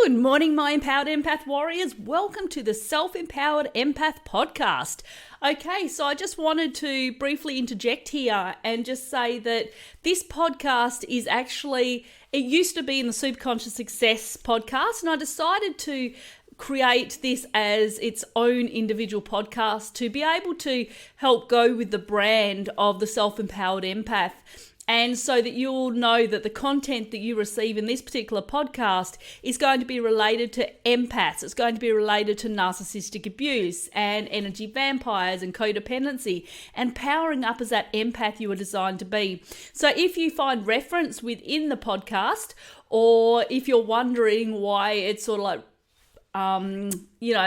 Good morning, my Empowered Empath Warriors. Welcome to the Self Empowered Empath Podcast. Okay, so I just wanted to briefly interject here and just say that this podcast is actually, it used to be in the Superconscious Success podcast, and I decided to create this as its own individual podcast to be able to help go with the brand of the Self Empowered Empath. And so that you'll know that the content that you receive in this particular podcast is going to be related to empaths. It's going to be related to narcissistic abuse and energy vampires and codependency and powering up as that empath you are designed to be. So if you find reference within the podcast, or if you're wondering why it's sort of like,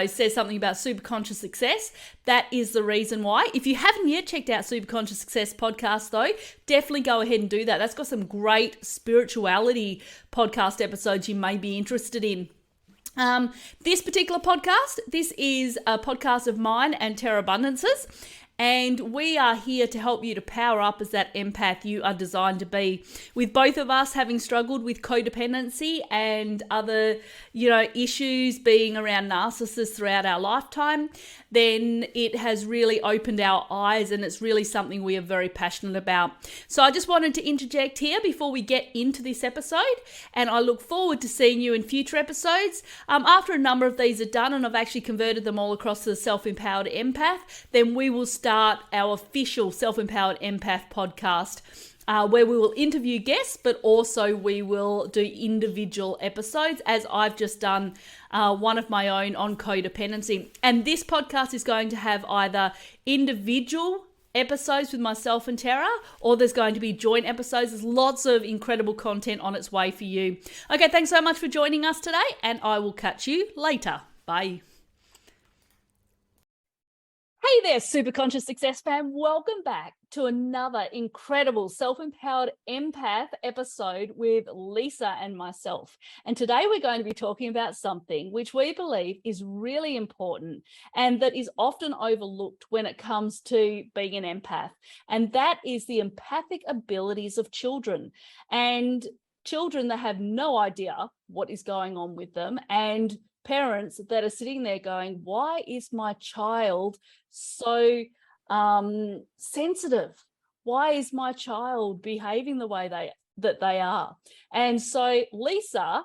says something about Superconscious Success, that is the reason why. If you haven't yet checked out Superconscious Success podcast though, definitely go ahead and do that. That's got some great spirituality podcast episodes you may be interested in. This particular podcast, this is a podcast of mine and Terra Bundance's, and we are here to help you to power up as that empath you are designed to be. With both of us having struggled with codependency and other, issues being around narcissists throughout our lifetime, then it has really opened our eyes, and it's really something we are very passionate about. So I just wanted to interject here before we get into this episode, and I look forward to seeing you in future episodes. After a number of these are done, and I've actually converted them all across to the Self Empowered Empath, then we will start our official Self Empowered Empath podcast, where we will interview guests, but also we will do individual episodes, as I've just done one of my own on codependency. And this podcast is going to have either individual episodes with myself and Terra, or there's going to be joint episodes. There's lots of incredible content on its way for you. Okay, thanks so much for joining us today, and I will catch you later. Bye. Hey there, Superconscious Success fam. Welcome back to another incredible Self-Empowered Empath episode with Lisa and myself. And today we're going to be talking about something which we believe is really important and that is often overlooked when it comes to being an empath. And that is the empathic abilities of children. And children that have no idea what is going on with them, and parents that are sitting there going, why is my child so sensitive? Why is my child behaving the way that they are? And so Lisa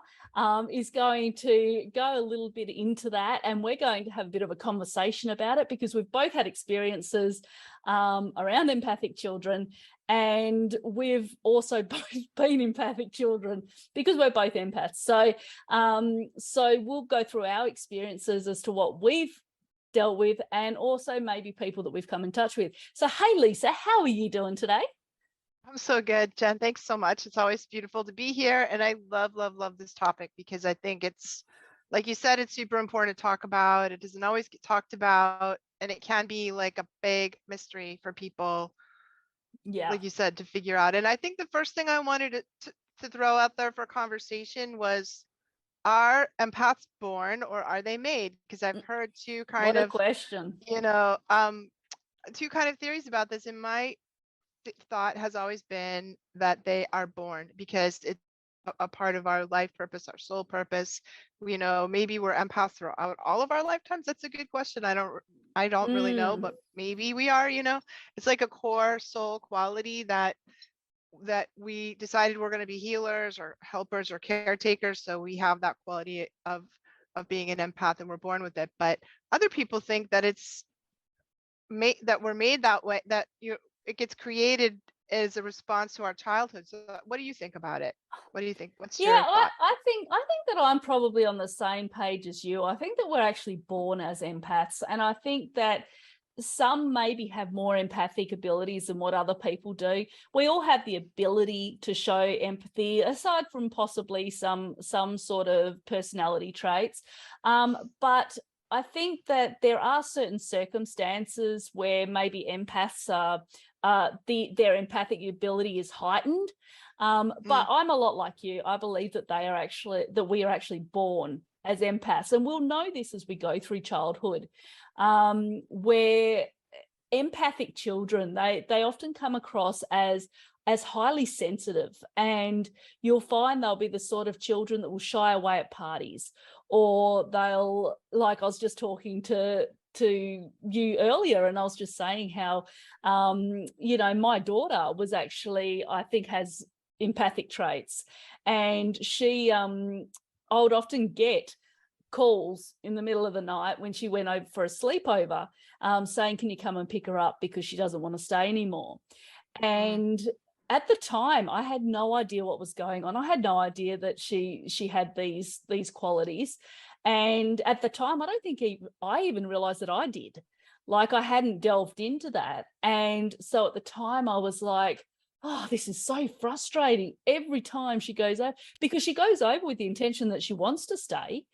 is going to go a little bit into that, and we're going to have a bit of a conversation about it because we've both had experiences around empathic children, and we've also both been empathic children because we're both empaths. So we'll go through our experiences as to what we've dealt with, and also maybe people that we've come in touch with. So, hey, Lisa, how are you doing today? I'm so good, Jen. Thanks so much. It's always beautiful to be here. And I love this topic because I think it's, like you said, it's super important to talk about. It doesn't always get talked about, and it can be like a big mystery for people, like you said, to figure out. And I think the first thing I wanted to throw out there for conversation was, are empaths born or are they made? Because I've heard two kind of question. Two kind of theories about this. And my thought has always been that they are born because it's a part of our life purpose, our soul purpose. Maybe we're empaths throughout all of our lifetimes. That's a good question. I don't really know, but maybe we are. It's like a core soul quality that we decided we're going to be healers or helpers or caretakers. So we have that quality of being an empath, and we're born with it. But other people think that it's that we're made that way, that it gets created as a response to our childhood. So what do you think about it? What do you think? What's your thought? I think that I'm probably on the same page as you. I think that we're actually born as empaths, and I think that some maybe have more empathic abilities than what other people do. We all have the ability to show empathy, aside from possibly some sort of personality traits. But I think that there are certain circumstances where maybe empaths are, their empathic ability is heightened. But I'm a lot like you. I believe that we are actually born as empaths, and we'll know this as we go through childhood, where empathic children, they often come across as as highly sensitive, and you'll find they'll be the sort of children that will shy away at parties, or they'll, like I was just talking to you earlier, and I was just saying how my daughter was actually, I think, has empathic traits, and she I would often get calls in the middle of the night when she went over for a sleepover, saying, can you come and pick her up because she doesn't want to stay anymore. And at the time, I had no idea what was going on. I had no idea that she had these qualities. And at the time, I don't think I even realized that I did. Like, I hadn't delved into that. And so at the time, I was like, oh, this is so frustrating every time she goes over, because she goes over with the intention that she wants to stay.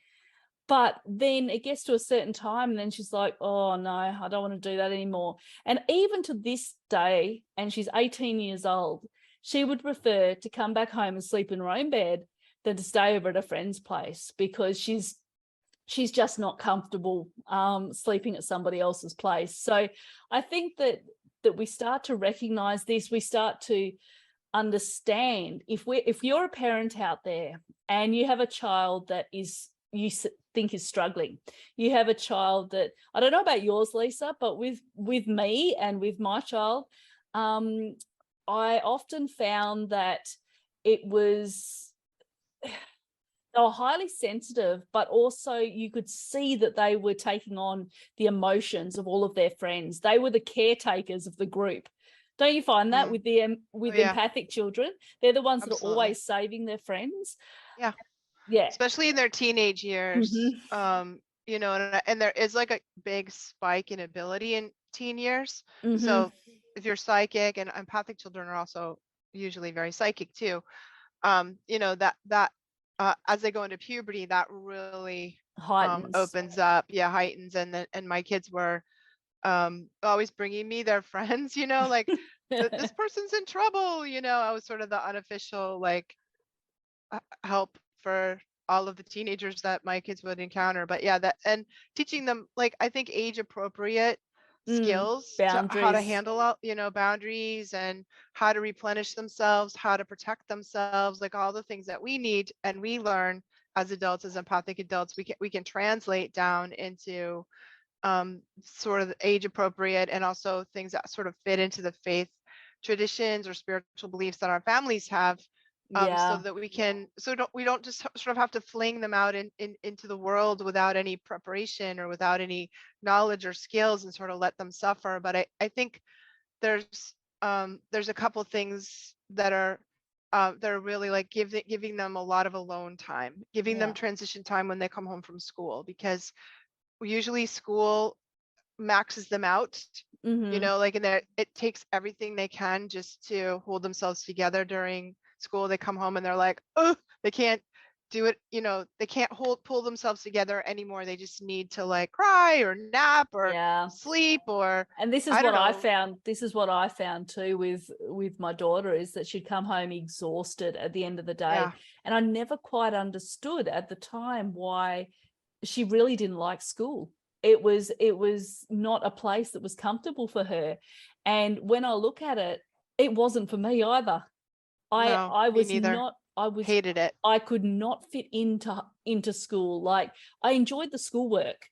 But then it gets to a certain time and then she's like, oh, no, I don't want to do that anymore. And even to this day, and she's 18 years old, she would prefer to come back home and sleep in her own bed than to stay over at a friend's place, because she's just not comfortable sleeping at somebody else's place. So I think that we start to recognize this. We start to understand, if you're a parent out there and you have a child that you think is struggling, you have a child that, I don't know about yours, Lisa, but with me and with my child, I often found that it was, they were highly sensitive, but also you could see that they were taking on the emotions of all of their friends. They were the caretakers of the group. Don't you find that with empathic children? They're the ones that are always saving their friends. Yeah. Especially in their teenage years. And there is like a big spike in ability in teen years. So if you're psychic, and empathic children are also usually very psychic too, that as they go into puberty, that really opens up, heightens. And my kids were always bringing me their friends, like this person's in trouble, I was sort of the unofficial like help for all of the teenagers that my kids would encounter. But that, and teaching them, like, I think age appropriate skills to how to handle out, boundaries, and how to replenish themselves, how to protect themselves, like all the things that we need and we learn as adults, as empathic adults, we can translate down into sort of age appropriate, and also things that sort of fit into the faith traditions or spiritual beliefs that our families have, so that we don't just sort of have to fling them out into the world without any preparation or without any knowledge or skills, and sort of let them suffer. But I think there's a couple things that are really like giving them a lot of alone time, giving them transition time when they come home from school, because usually school maxes them out, like, and it takes everything they can just to hold themselves together during school. They come home and they're like, oh, they can't do it, they can't pull themselves together anymore. They just need to like cry or nap or sleep, or, and this is what I found. This is what I found too with my daughter, is that she'd come home exhausted at the end of the day. And I never quite understood at the time why she really didn't like school. It was not a place that was comfortable for her. And when I look at it, it wasn't for me either. I hated it. I could not fit into school. Like, I enjoyed the schoolwork,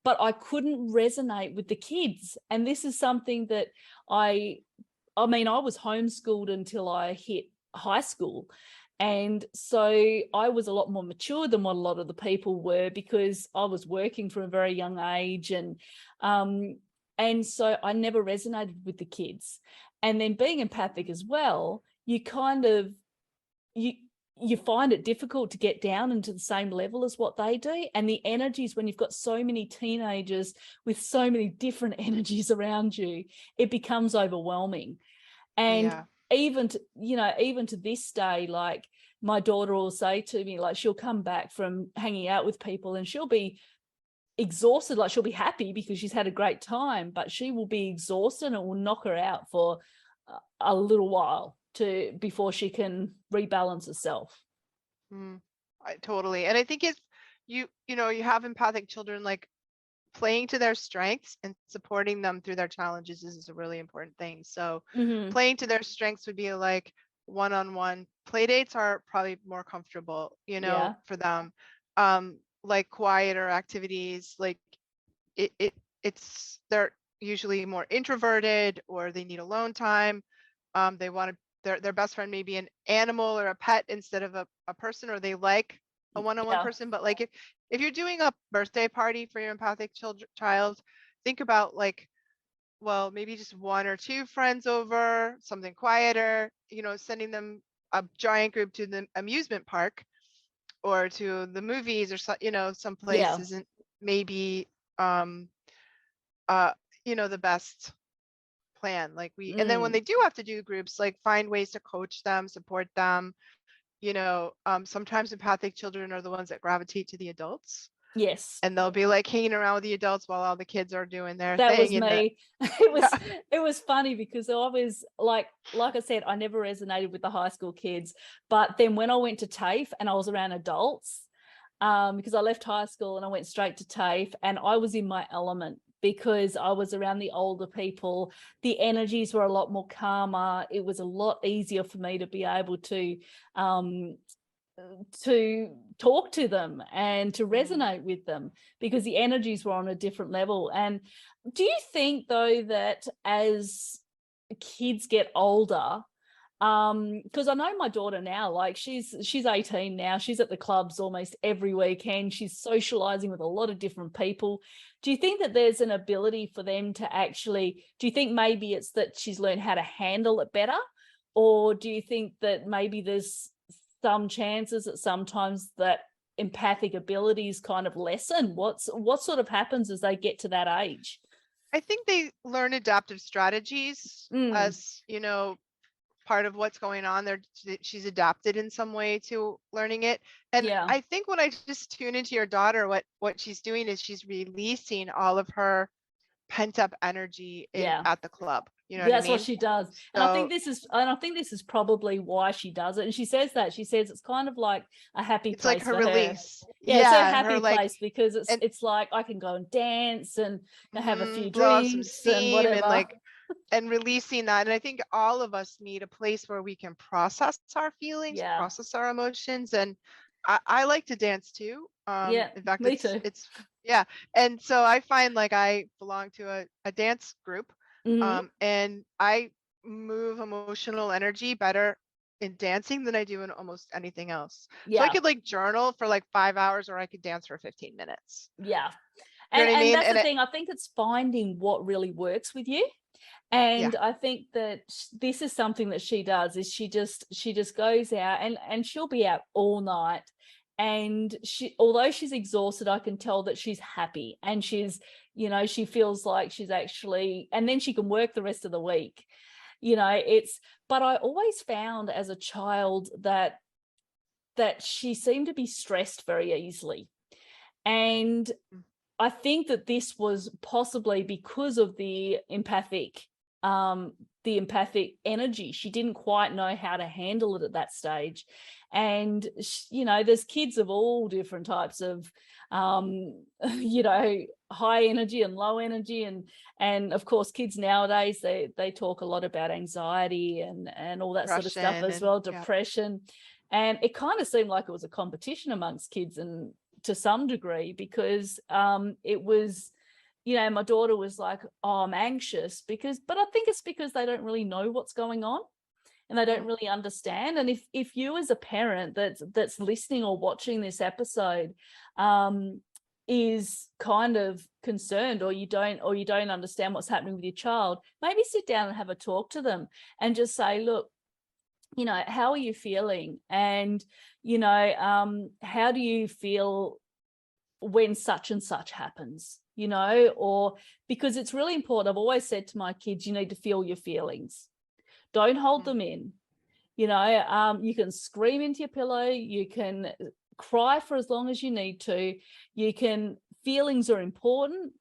but I couldn't resonate with the kids. And this is something that I was homeschooled until I hit high school. And so I was a lot more mature than what a lot of the people were, because I was working from a very young age. And so I never resonated with the kids. And then being empathic as well, you kind of, you find it difficult to get down into the same level as what they do. And the energies, when you've got so many teenagers with so many different energies around you, it becomes overwhelming. And even to this day, like, my daughter will say to me, like, she'll come back from hanging out with people and she'll be exhausted. Like, she'll be happy because she's had a great time, but she will be exhausted, and it will knock her out for a little while before she can rebalance herself. Totally. And I think if you have empathic children, like, playing to their strengths and supporting them through their challenges is a really important thing. So Mm-hmm. playing to their strengths would be like one-on-one play dates are probably more comfortable, Yeah. for them. Like quieter activities, like it's they're usually more introverted or they need alone time. They want to their best friend may be an animal or a pet instead of a person, or they like a one-on-one Yeah. person. But like if you're doing a birthday party for your empathic child, think about like, well, maybe just one or two friends over, something quieter, sending them a giant group to the amusement park or to the movies or some place Yeah. isn't maybe um uh the best plan. Like and then when Mm. they do have to do groups, like find ways to coach them, support them. Sometimes empathic children are the ones that gravitate to the adults, Yes. and they'll be like hanging around with the adults while all the kids are doing their That was thing. And me. It was funny because I was like I said, I never resonated with the high school kids. But then when I went to TAFE and I was around adults, because I left high school and I went straight to TAFE, and I was in my element because I was around the older people. The energies were a lot more calmer. It was a lot easier for me to be able to talk to them and to resonate with them because the energies were on a different level. And do you think though that as kids get older, because I know my daughter now, like she's 18 now, she's at the clubs almost every weekend, she's socializing with a lot of different people. Do you think that there's an ability for them to actually, do you think maybe it's that she's learned how to handle it better, or do you think that maybe there's some chances that sometimes that empathic abilities kind of lessen? What sort of happens as they get to that age? I think they learn adaptive strategies Mm, as part of what's going on there. She's adapted in some way to learning it. And yeah, I think when I just tune into your daughter, what she's doing is she's releasing all of her pent up energy yeah. at the club. You know what I That's what mean? she does. And I So think this is probably why she does it. And she says it's kind of like a happy it's like place her for her. release. Yeah, it's her Yeah, her happy like, place because and it's like I can go and dance and have a few blow out some drinks and steam and whatever. like and releasing that. And I think all of us need a place where we can process our feelings, Yeah. process our emotions. And I like to dance too. Yeah, In fact, me too. it's yeah. And so I find like I belong to a dance group, Hmm. and I move emotional energy better in dancing than I do in almost anything else. So I Yeah. could like journal for like 5 hours, or I could dance for 15 minutes. Yeah. You know what I And mean? that's the And thing. I think it's finding what really works with you. yeah, And I think that this is something that she does is she just goes out and she'll be out all night. And although she's exhausted, I can tell that she's happy and she feels like she's actually, and then she can work the rest of the week. But I always found as a child that she seemed to be stressed very easily. And mm, I think that this was possibly because of the empathic energy. She didn't quite know how to handle it at that stage. And, there's kids of all different types of, high energy and low energy. And of course, kids nowadays, they talk a lot about anxiety and all that sort of stuff depression as and well, yeah. depression. And it kind of seemed like it was a competition amongst kids, and to some degree, because it was, my daughter was like, oh, I'm anxious but I think it's because they don't really know what's going on and they don't Mm, really understand. And if you as a parent that's listening or watching this episode is kind of concerned, or you don't understand what's happening with your child, maybe sit down and have a talk to them and just say, look, how are you feeling? And, how do you feel when such and such happens, or because it's really important. I've always said to my kids, you need to feel your feelings. Don't hold mm, them in. You can scream into your pillow. You can cry for as long as you need to. Feelings are important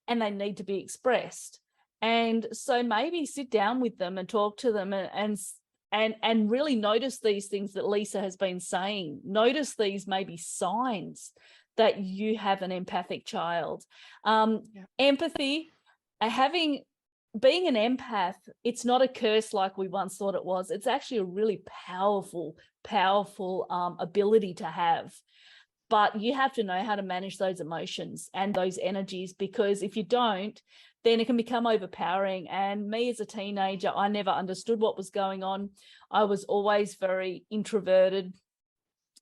and they need to be expressed. And so maybe sit down with them and talk to them and really notice these things that Lisa has been saying. Notice these maybe signs that you have an empathic child. Yeah. Empathy, being an empath, it's not a curse like we once thought it was. It's actually a really powerful ability to have. But you have to know how to manage those emotions and those energies, because if you don't, then it can become overpowering. And me as a teenager, I never understood what was going on. I was always very introverted.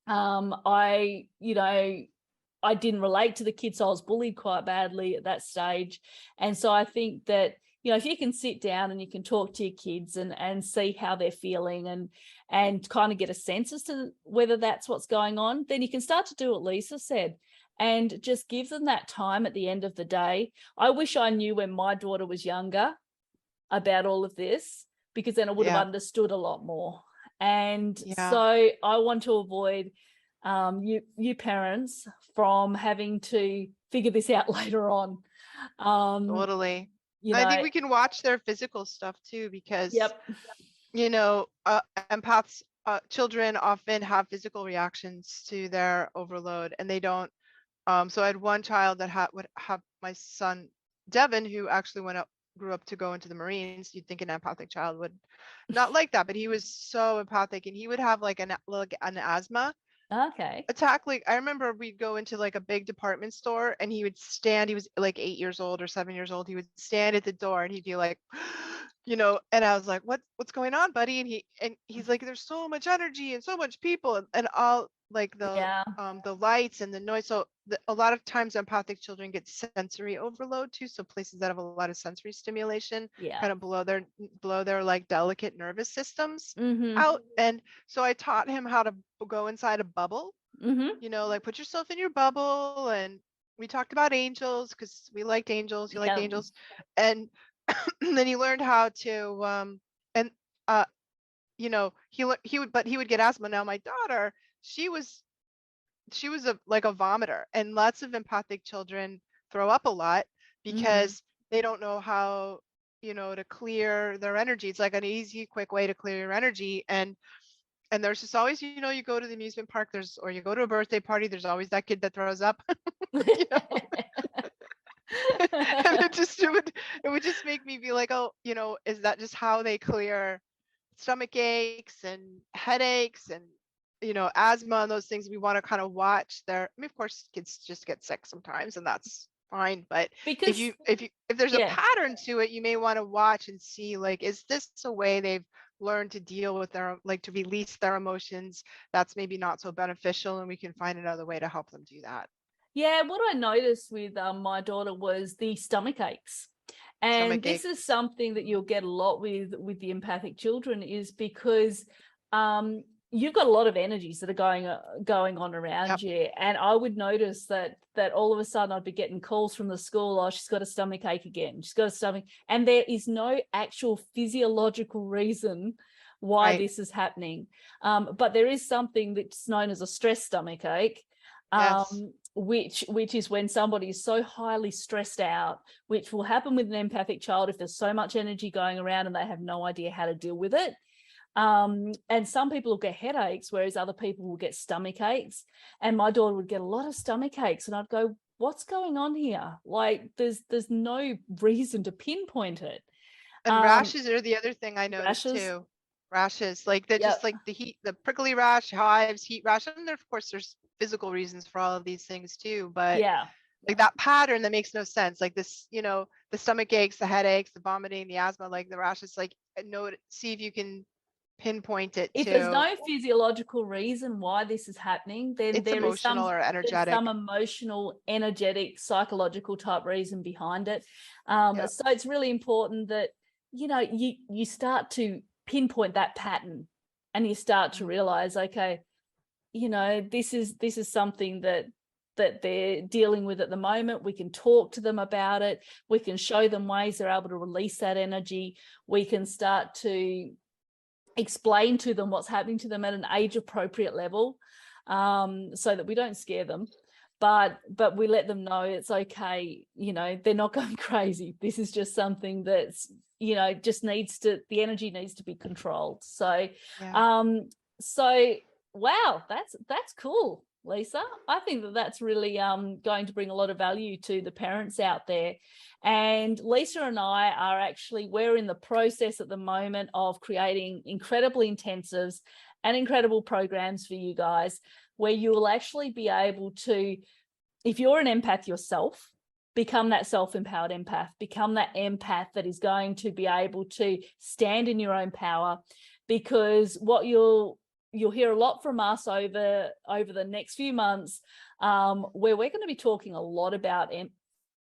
I didn't relate to the kids, so I was bullied quite badly at that stage. And so I think that, if you can sit down and you can talk to your kids and see how they're feeling and kind of get a sense as to whether that's what's going on, then you can start to do what Lisa said and just give them that time at the end of the day. I wish I knew when my daughter was younger about all of this, because then I would have understood a lot more. And so I want to avoid you parents from having to figure this out later on. Totally. I think we can watch their physical stuff too, because empaths, children often have physical reactions to their overload, and they don't. So I had one child that would have my son Devin, who actually grew up to go into the Marines. You'd think an empathic child would not like that, but he was so empathic, and he would have like an asthma attack. Like, I remember we'd go into like a big department store, and he was like 8 years old or 7 years old. He would stand at the door and he'd be like, and I was like, what's going on, buddy? And he's like, there's so much energy and so much people, and all like the lights and the noise. So a lot of times empathic children get sensory overload too. So places that have a lot of sensory stimulation kind of blow their like delicate nervous systems out. And so I taught him how to go inside a bubble, like put yourself in your bubble. And we talked about angels because we liked angels. You liked angels. And then he learned how to he would get asthma. Now my daughter, she was like a vomiter, and lots of empathic children throw up a lot because they don't know how to clear their energy. It's like an easy, quick way to clear your energy. And there's just always, you go to the amusement park, or you go to a birthday party, there's always that kid that throws up. And it would just make me be like, oh, is that just how they clear stomach aches and headaches and asthma and those things? We want to kind of watch of course kids just get sick sometimes, and that's fine, but because if there's a pattern to it, you may want to watch and see, like, is this a way they've learned to deal with to release their emotions that's maybe not so beneficial, and we can find another way to help them do that. Yeah, what I noticed with my daughter was the stomach aches. And this is something that you'll get a lot with the empathic children, is because you've got a lot of energies that are going on around you. And I would notice that all of a sudden I'd be getting calls from the school, oh, she's got a stomach ache again. She's got a stomach. And there is no actual physiological reason why this is happening. But there is something that's known as a stress stomach ache. Which is when somebody is so highly stressed out, which will happen with an empathic child if there's so much energy going around and they have no idea how to deal with it. And some people will get headaches, whereas other people will get stomach aches. And my daughter would get a lot of stomach aches, and I'd go, what's going on here? Like, there's no reason to pinpoint it. And rashes are the other thing I noticed too. Rashes, like just like the heat, the prickly rash, hives, heat rash, and of course there's physical reasons for all of these things too, but like that pattern that makes no sense, like this, the stomach aches, the headaches, the vomiting, the asthma, like the rashes, like see if you can pinpoint it. If there's no physiological reason why this is happening, then it's emotional or energetic. There's some emotional, energetic, psychological type reason behind it. So it's really important that you start to pinpoint that pattern, and you start to realize, okay, this is something that they're dealing with at the moment. We can talk to them about it. We can show them ways they're able to release that energy. We can start to explain to them what's happening to them at an age appropriate level, so that we don't scare them, but we let them know it's okay. They're not going crazy. This is just something that's, just the energy needs to be controlled. So, so wow, that's cool. Lisa. I think that that's really going to bring a lot of value to the parents out there. And Lisa and I are actually, we're in the process at the moment of creating incredible intensives and incredible programs for you guys, where you will actually be able to, if you're an empath yourself, become that self-empowered empath, become that empath that is going to be able to stand in your own power. Because what you'll hear a lot from us over the next few months, where we're going to be talking a lot about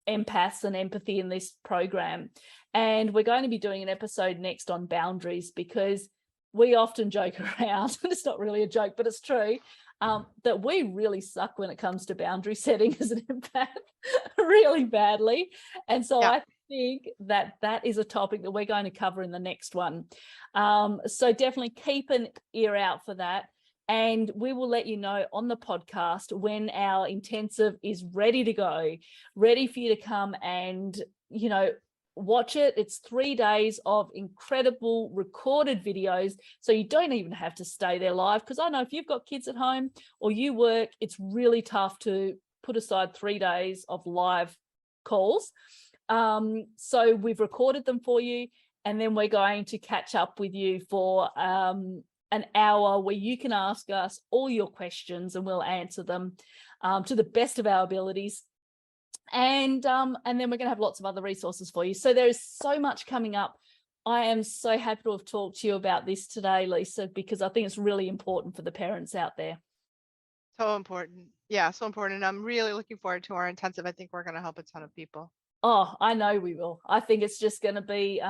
empaths and empathy in this program. And we're going to be doing an episode next on boundaries, because we often joke around, and it's not really a joke, but it's true, that we really suck when it comes to boundary setting as an empath, really badly. And so I think that that is a topic that we're going to cover in the next one. So definitely keep an ear out for that. And we will let you know on the podcast when our intensive is ready to go, ready for you to come and, watch it. It's 3 days of incredible recorded videos. So you don't even have to stay there live. Because I know if you've got kids at home or you work, it's really tough to put aside 3 days of live calls. So we've recorded them for you. And then we're going to catch up with you for an hour where you can ask us all your questions and we'll answer them to the best of our abilities. And then we're going to have lots of other resources for you. So there is so much coming up. I am so happy to have talked to you about this today, Lisa, because I think it's really important for the parents out there. So important. Yeah, so important. I'm really looking forward to our intensive. I think we're going to help a ton of people. Oh, I know we will. I think it's just going to be,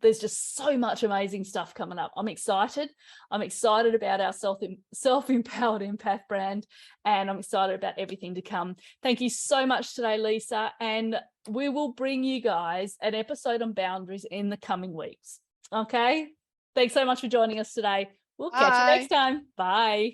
there's just so much amazing stuff coming up. I'm excited. I'm excited about our Self-Empowered Empath brand, and I'm excited about everything to come. Thank you so much today, Lisa. And we will bring you guys an episode on boundaries in the coming weeks. Okay? Thanks so much for joining us today. We'll catch you next time. Bye.